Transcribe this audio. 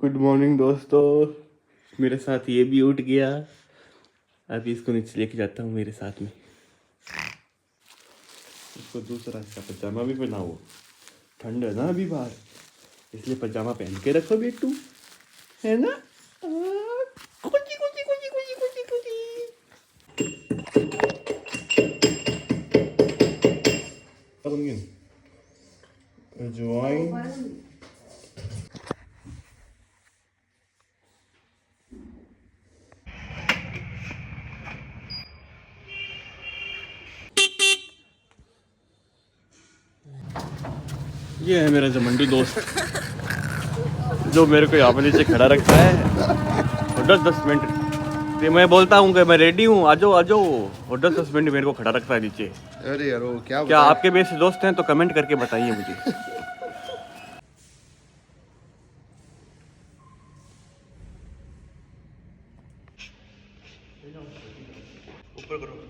Good morning दोस्तों। मेरे साथ ये भी उठ गया। अभी इसको नीचे लेके जाता हूँ मेरे साथ में। इसको दूसरा इसका पजामा भी पहनाओ, ठंड है ना अभी बाहर, इसलिए पजामा पहन के रखो बेटू, है ना। कुची कुची कुची कुची कुची कुची। अजवाइन, ये है मेरा जमंडी दोस्त जो मेरे को यहाँ पे नीचे खड़ा रखता है और 10-10 मिनट फिर मैं बोलता हूँ कि मैं रेडी हूँ, आ जाओ आ जाओ, और 10-10 मिनट मेरे को खड़ा रखता है नीचे। अरे यार वो क्या आपके भी ऐसे दोस्त हैं तो कमेंट करके बताइए मुझे। ऊपर करो।